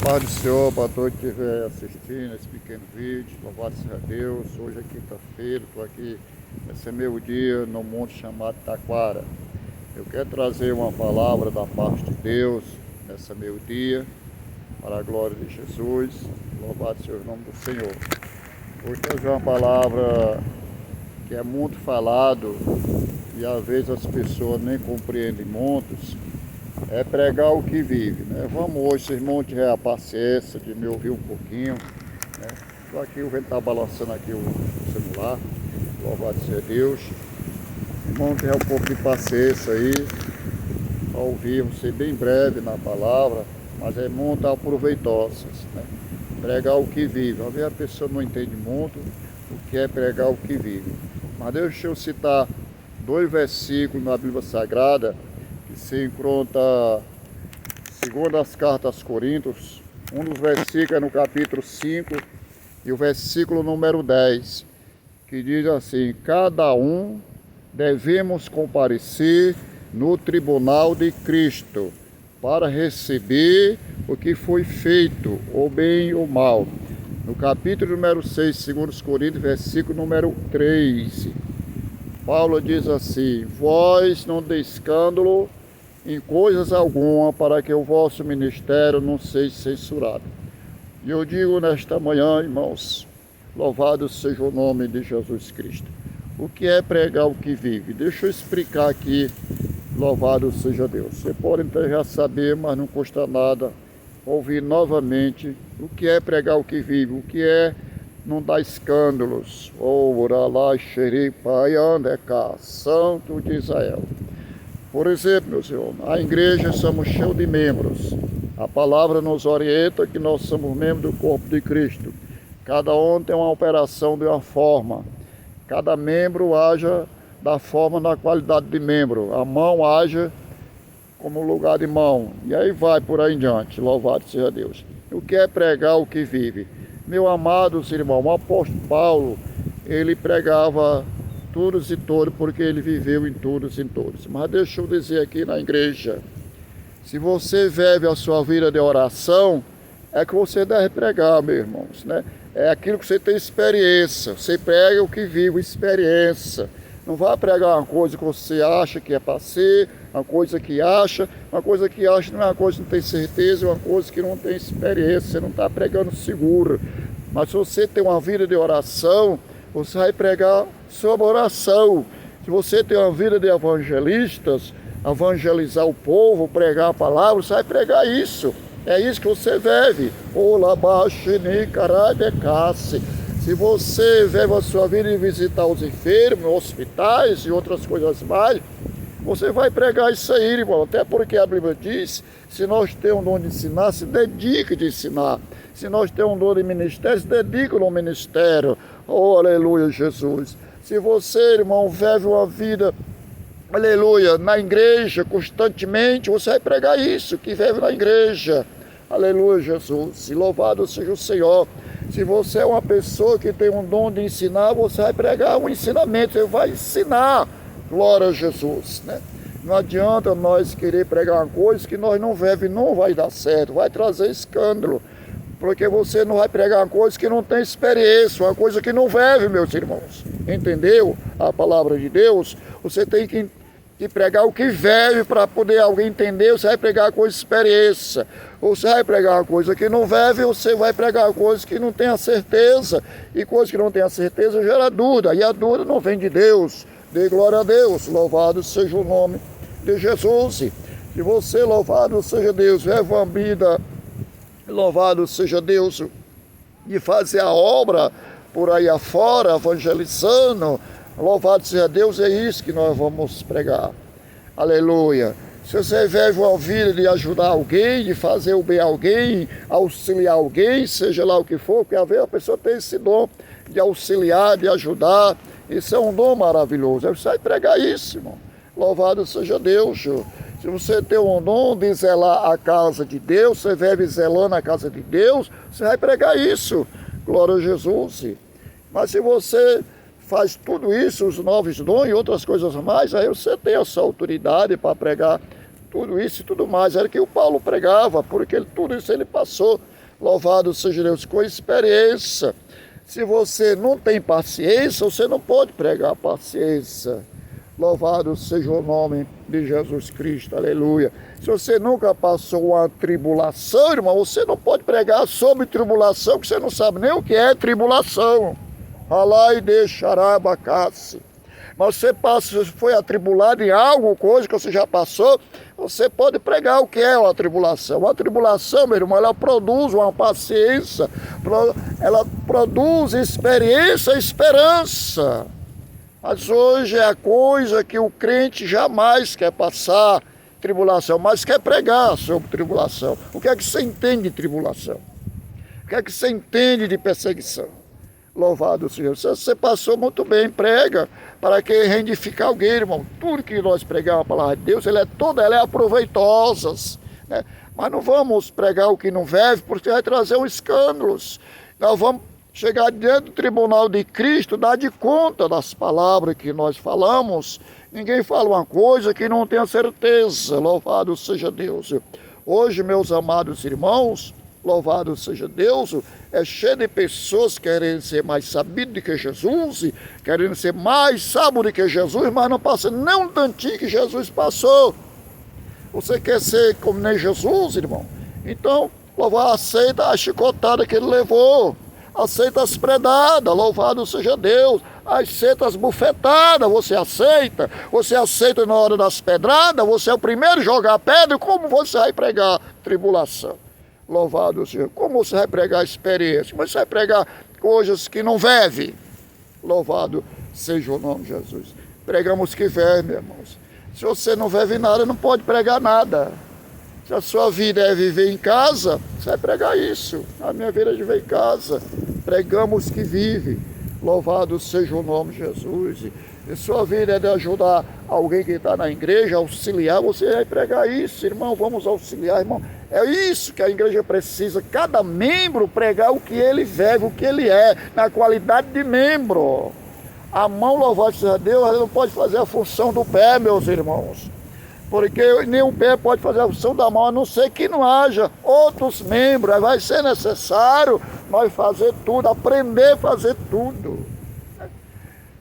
Paz do Senhor para todos que estiver assistindo esse pequeno vídeo. Louvado seja Deus. Hoje é quinta-feira, estou aqui, esse é meu dia no monte chamado Taquara. Eu quero trazer uma palavra da parte de Deus nesse meu dia, para a glória de Jesus. Louvado seja o nome do Senhor. Hoje trazer uma palavra que é muito falado e às vezes as pessoas nem compreendem muitos. É pregar o que vive, né? Vamos hoje, vocês irmãos, tiver a paciência de me ouvir um pouquinho, né? Estou aqui, o vento está balançando aqui o celular, louvado seja Deus. Irmão, tiver um pouco de paciência aí, para ouvir, vou ser bem breve na palavra, mas é muito aproveitosas, né? Pregar o que vive. Às vezes a pessoa não entende muito o que é pregar o que vive. Mas deixa eu citar 2 versículos na Bíblia Sagrada, que se encontra segundo as cartas aos Coríntios. Um dos versículos é no capítulo 5 e o versículo número 10, que diz assim: cada um devemos comparecer no tribunal de Cristo para receber o que foi feito, ou bem ou mal. No capítulo número 6, segundo os Coríntios, versículo número 3, Paulo diz assim: vós não deis escândalo em coisas alguma, para que o vosso ministério não seja censurado. E eu digo nesta manhã, irmãos, louvado seja o nome de Jesus Cristo. O que é pregar o que vive? Deixa eu explicar aqui, louvado seja Deus. Você pode até já saber, mas não custa nada ouvir novamente o que é pregar o que vive, o que é não dar escândalos. Ora lá, xeripai, ande cá, santo de Israel. Por exemplo, meus irmãos, a igreja somos cheios de membros. A palavra nos orienta que nós somos membros do corpo de Cristo. Cada um tem uma operação de uma forma. Cada membro haja da forma na qualidade de membro. A mão haja como lugar de mão. E aí vai por aí em diante. Louvado seja Deus. O que é pregar o que vive? Meu amados irmãos, o apóstolo Paulo, ele pregava todos e todos, porque ele viveu em todos e todos. Mas deixa eu dizer aqui na igreja, se você vive a sua vida de oração, é que você deve pregar, meus irmãos, né? É aquilo que você tem experiência, você prega o que vive, experiência. Não vá pregar uma coisa que você acha que é para ser, uma coisa que acha não é uma coisa que não tem certeza, é uma coisa que não tem experiência, você não está pregando seguro. Mas se você tem uma vida de oração, você vai pregar sobre oração. Se você tem uma vida de evangelistas, evangelizar o povo, pregar a palavra, você vai pregar isso. É isso que você deve. Se você vive a sua vida de visitar os enfermos, hospitais e outras coisas mais, você vai pregar isso aí, irmão. Até porque a Bíblia diz, se nós temos um dom de ensinar, se dedique de ensinar. Se nós temos um dom de ministério, se dedique no ministério. Oh, aleluia, Jesus. Se você, irmão, vive uma vida, aleluia, na igreja, constantemente, você vai pregar isso, que vive na igreja. Aleluia, Jesus. E louvado seja o Senhor. Se você é uma pessoa que tem um dom de ensinar, você vai pregar um ensinamento, você vai ensinar. Glória a Jesus, né? Não adianta nós querer pregar uma coisa que nós não vivemos, não vai dar certo, vai trazer escândalo. Porque você não vai pregar uma coisa que não tem experiência, uma coisa que não vive, meus irmãos. Entendeu? A palavra de Deus, você tem que pregar o que vive para poder alguém entender. Você vai pregar coisa de experiência. Você vai pregar uma coisa que não vive, você vai pregar coisa que não tem a certeza. E coisa que não tem a certeza gera dúvida. E a dúvida não vem de Deus. Dê glória a Deus. Louvado seja o nome de Jesus. Se você, louvado seja Deus, vive uma vida, louvado seja Deus, de fazer a obra por aí afora, evangelizando, louvado seja Deus, é isso que nós vamos pregar. Aleluia. Se você vive uma vida de ajudar alguém, de fazer o bem a alguém, auxiliar alguém, seja lá o que for, porque às vezes a pessoa tem esse dom de auxiliar, de ajudar, isso é um dom maravilhoso. Você vai pregar isso, irmão. Louvado seja Deus. Se você tem um dom de zelar a casa de Deus, você vive zelando a casa de Deus, você vai pregar isso. Glória a Jesus. Mas se você faz tudo isso, os novos dons e outras coisas mais, aí você tem essa autoridade para pregar tudo isso e tudo mais. Era que o Paulo pregava, porque tudo isso ele passou. Louvado seja Deus, com experiência. Se você não tem paciência, você não pode pregar paciência. Louvado seja o nome de Jesus Cristo, aleluia. Se você nunca passou uma tribulação, irmão, você não pode pregar sobre tribulação, porque você não sabe nem o que é tribulação. Alá e deixará abacasse. Mas você foi atribulado em algo, coisa que você já passou, você pode pregar o que é uma tribulação. Uma tribulação, meu irmão, ela produz uma paciência, ela produz experiência e esperança. Mas hoje é a coisa que o crente jamais quer passar, tribulação, mas quer pregar sobre tribulação. O que é que você entende de tribulação? O que é que você entende de perseguição? Louvado seja. Você passou muito bem, prega, para que rendificar alguém, irmão. Tudo que nós pregamos a palavra de Deus, ela é aproveitosa, né? Mas não vamos pregar o que não deve, porque vai trazer um escândalos. Nós vamos chegar diante do tribunal de Cristo, dar de conta das palavras que nós falamos. Ninguém fala uma coisa que não tenha certeza. Louvado seja Deus. Hoje, meus amados irmãos, louvado seja Deus, é cheio de pessoas querendo ser mais sabido do que Jesus, querendo ser mais sábio do que Jesus, mas não passa nem um tantinho que Jesus passou. Você quer ser como nem Jesus, irmão? Então, aceita a chicotada que ele levou, aceita as predadas, louvado seja Deus, aceita as bufetadas, você aceita na hora das pedradas, você é o primeiro a jogar pedra, como você vai pregar tribulação? Louvado seja. Como você vai pregar experiência? Mas você vai pregar coisas que não veve. Louvado seja o nome de Jesus. Pregamos que veve, meus irmãos. Se você não vive nada, não pode pregar nada. Se a sua vida é viver em casa, você vai pregar isso. A minha vida é viver em casa. Pregamos que vive. Louvado seja o nome de Jesus. Se sua vida é de ajudar alguém que está na igreja, auxiliar, você vai pregar isso, irmão. Vamos auxiliar, irmão. É isso que a igreja precisa. Cada membro pregar o que ele vive, o que ele é, na qualidade de membro. A mão, louvado seja Deus, ela não pode fazer a função do pé, meus irmãos. Porque nem o pé pode fazer a função da mão, a não ser que não haja outros membros. Vai ser necessário nós fazer tudo, aprender a fazer tudo.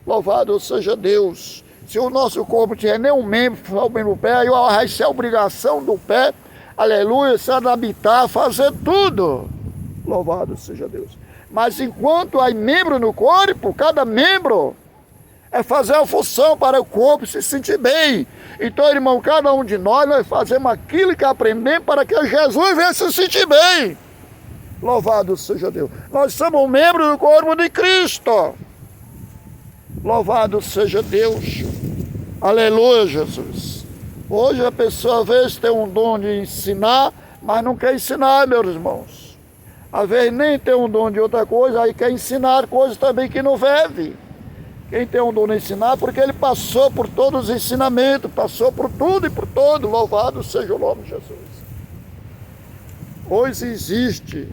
Louvado seja Deus. Se o nosso corpo tiver nem um membro, só o membro do pé, aí vai ser a obrigação do pé, aleluia, se adaptar, fazer tudo. Louvado seja Deus. Mas enquanto há membro no corpo, cada membro é fazer a função para o corpo se sentir bem. Então, irmão, cada um de nós fazemos aquilo que aprendemos para que Jesus venha se sentir bem. Louvado seja Deus. Nós somos membros do corpo de Cristo. Louvado seja Deus. Aleluia, Jesus. Hoje a pessoa às vezes tem um dom de ensinar, mas não quer ensinar, meus irmãos. Às vezes nem tem um dom de outra coisa, aí quer ensinar coisas também que não deve. Quem tem um dom de ensinar, porque ele passou por todos os ensinamentos, passou por tudo e por todo. Louvado seja o nome de Jesus. Hoje existe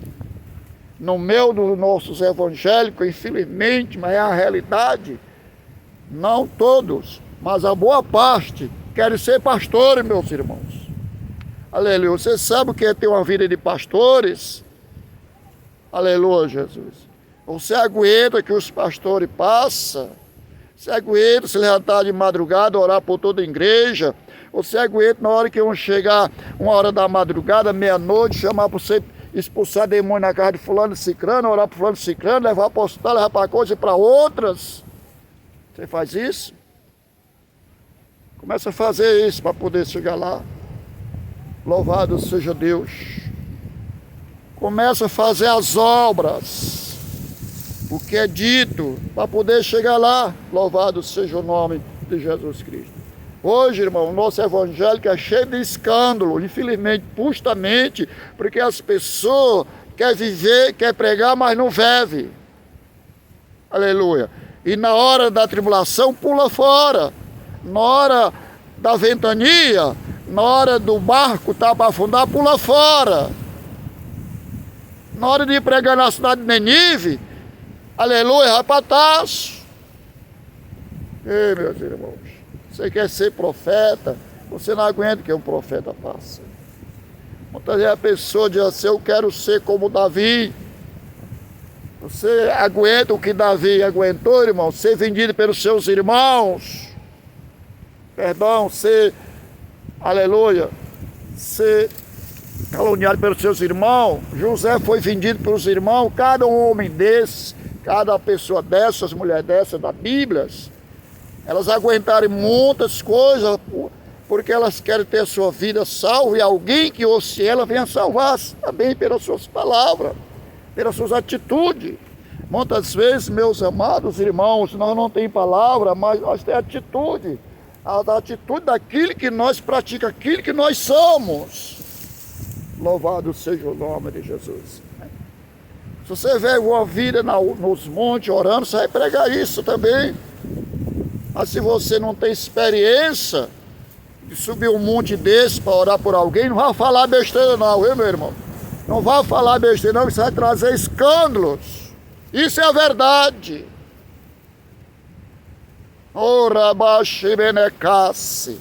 no meio dos nossos evangélicos, infelizmente, mas é a realidade, não todos, mas a boa parte querem ser pastores, meus irmãos. Aleluia. Você sabe o que é ter uma vida de pastores? Aleluia, Jesus. Você aguenta que os pastores passam? Você aguenta se levantar de madrugada, orar por toda a igreja? Você aguenta na hora que vão chegar 1h da madrugada, meia-noite, chamar para você expulsar demônio na casa de fulano e cicrano, orar para fulano e cicrano, levar para o hospital, levar para coisa e para outras? Você faz isso? Começa a fazer isso para poder chegar lá. Louvado seja Deus. Começa a fazer as obras, o que é dito, para poder chegar lá. Louvado seja o nome de Jesus Cristo. Hoje, irmão, o nosso evangélico é cheio de escândalo, infelizmente, justamente, porque as pessoas querem viver, querem pregar, mas não vivem. Aleluia. E na hora da tribulação, pula fora. Na hora da ventania, na hora do barco estar para afundar, pula fora. Na hora de ir pregar na cidade de Nenive, aleluia, vai para Tarso. Ei, meus irmãos, você quer ser profeta, você não aguenta que um profeta passa. Muitas vezes a pessoa diz assim, eu quero ser como Davi. Você aguenta o que Davi aguentou, irmão? Ser vendido pelos seus irmãos. Perdão, aleluia, ser caluniado pelos seus irmãos. José foi vendido pelos irmãos. Cada homem desse, cada pessoa dessas, mulher dessas da Bíblia, elas aguentaram muitas coisas porque elas querem ter a sua vida salva, e alguém que ouça ela venha salvar também pelas suas palavras, pelas suas atitudes. Muitas vezes, meus amados irmãos, nós não temos palavra, mas nós temos atitude. A atitude daquilo que nós praticamos, aquilo que nós somos. Louvado seja o nome de Jesus. Se você vê uma vida nos montes orando, você vai pregar isso também. Mas se você não tem experiência de subir um monte desse para orar por alguém, não vai falar besteira não, viu, meu irmão? Não vai falar besteira não, que isso vai trazer escândalos. Isso é a verdade. Ora, baxibenecasse.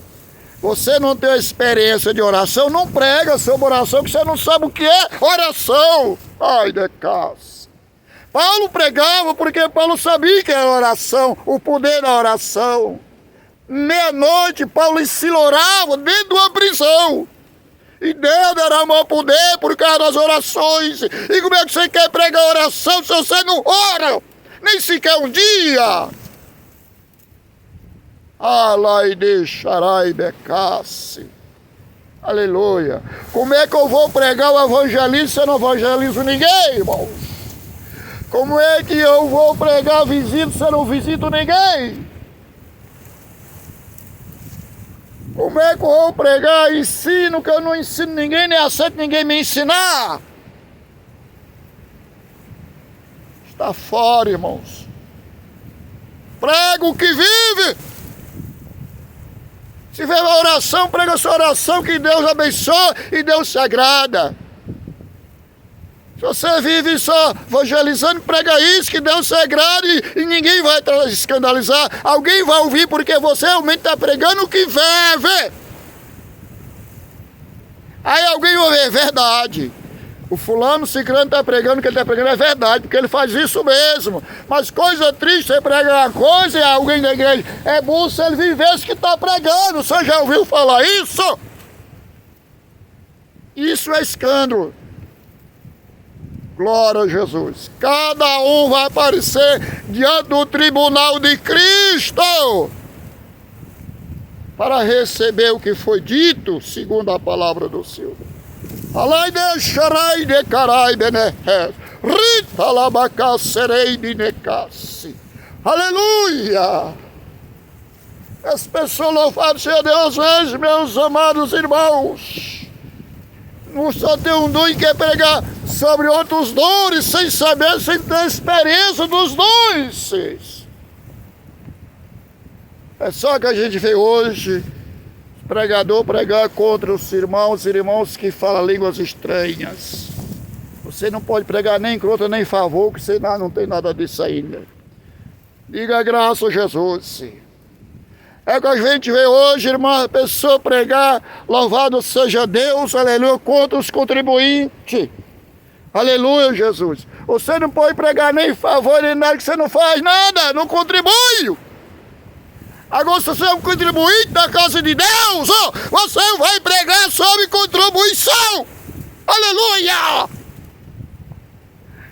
Você não tem experiência de oração, não prega sobre oração, que você não sabe o que é oração. Ai, decasse. Paulo pregava porque Paulo sabia que era oração, o poder da oração. Meia-noite, Paulo ensilorava dentro de uma prisão. E Deus derramou poder por causa das orações. E como é que você quer pregar oração se você não ora? Nem sequer um dia. Alai deixarai becasse. Aleluia. Como é que eu vou pregar o evangelismo se eu não evangelizo ninguém, irmãos? Como é que eu vou pregar visita se eu não visito ninguém? Como é que eu vou pregar ensino que eu não ensino ninguém, nem aceito ninguém me ensinar? Está fora, irmãos. Prega o que vive. Se tiver uma oração, prega a sua oração, que Deus abençoe e Deus se agrada. Se você vive só evangelizando, prega isso, que Deus se agrade e ninguém vai escandalizar. Alguém vai ouvir porque você realmente está pregando o que vive. Aí alguém vai ver, é verdade. O fulano ciclano está pregando, o que ele está pregando é verdade, porque ele faz isso mesmo. Mas coisa triste, você prega uma coisa e alguém da igreja, é bom se ele vivesse que está pregando. Você já ouviu falar isso? Isso é escândalo. Glória a Jesus. Cada um vai aparecer diante do tribunal de Cristo para receber o que foi dito, segundo a palavra do Senhor. Alai deixarai de carai benehes, rita labacacerei binecassi. Aleluia! As pessoas louvaram a Deus, vezes, meus amados irmãos. Não só tem um dom e quer pregar sobre outros dons, sem saber, sem ter experiência dos dons. É só que a gente vê hoje pregador pregar contra os irmãos que falam línguas estranhas. Você não pode pregar nem contra nem favor, que você não tem nada disso ainda. Diga graças a Jesus. É o que a gente vê hoje, irmã, a pessoa pregar, louvado seja Deus, aleluia, contra os contribuintes. Aleluia, Jesus. Você não pode pregar nem favor, nem nada, que você não faz nada, não contribui. Agora, se você é um contribuinte da casa de Deus, você vai pregar sobre contribuição. Aleluia!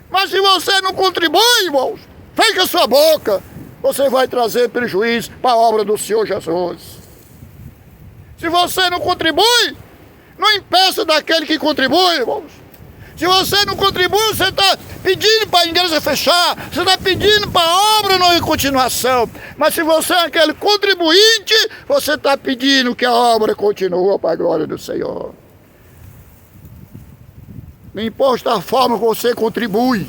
Mas se você não contribui, irmãos, fecha sua boca. Você vai trazer prejuízo para a obra do Senhor Jesus. Se você não contribui, não impeça daquele que contribui, irmãos. Se você não contribui, você está pedindo para a igreja fechar, você está pedindo para a obra não ir em continuação. Mas se você é aquele contribuinte, você está pedindo que a obra continue para a glória do Senhor. Não importa a forma que você contribui,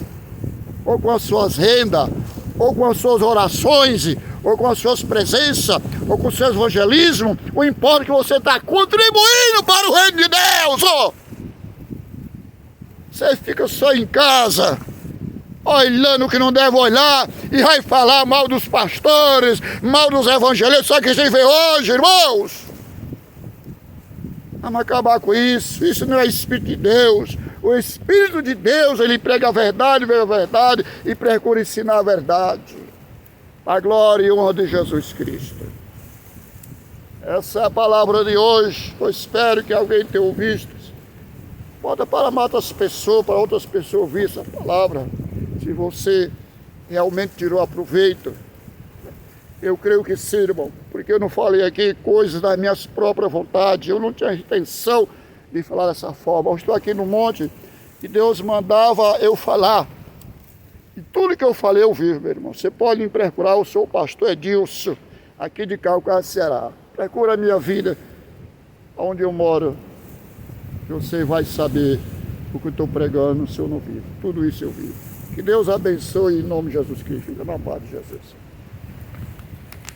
ou com as suas rendas, ou com as suas orações, ou com as suas presenças, ou com o seu evangelismo, o importa é que você está contribuindo para o reino de Deus. Você fica só em casa, olhando o que não deve olhar, e vai falar mal dos pastores, mal dos evangelistas, só que a gente vê hoje, irmãos. Vamos acabar com isso. Isso não é Espírito de Deus. O Espírito de Deus, ele prega a verdade, vê a verdade e procura ensinar a verdade. A glória e honra de Jesus Cristo. Essa é a palavra de hoje. Eu espero que alguém tenha ouvido. Bota para outras pessoas, para outras pessoas ouvir essa palavra. Se você realmente tirou proveito. Eu creio que sim, irmão. Porque eu não falei aqui coisas das minhas próprias vontades. Eu não tinha intenção de falar dessa forma. Eu estou aqui no monte e Deus mandava eu falar. E tudo que eu falei eu vivo, meu irmão. Você pode me procurar, eu sou o pastor Edilson, aqui de Calcaia, Ceará. Procura a minha vida, onde eu moro. Você vai saber o que eu estou pregando se eu não vivo. Tudo isso eu vivo. Que Deus abençoe em nome de Jesus Cristo. Fica na paz de Jesus.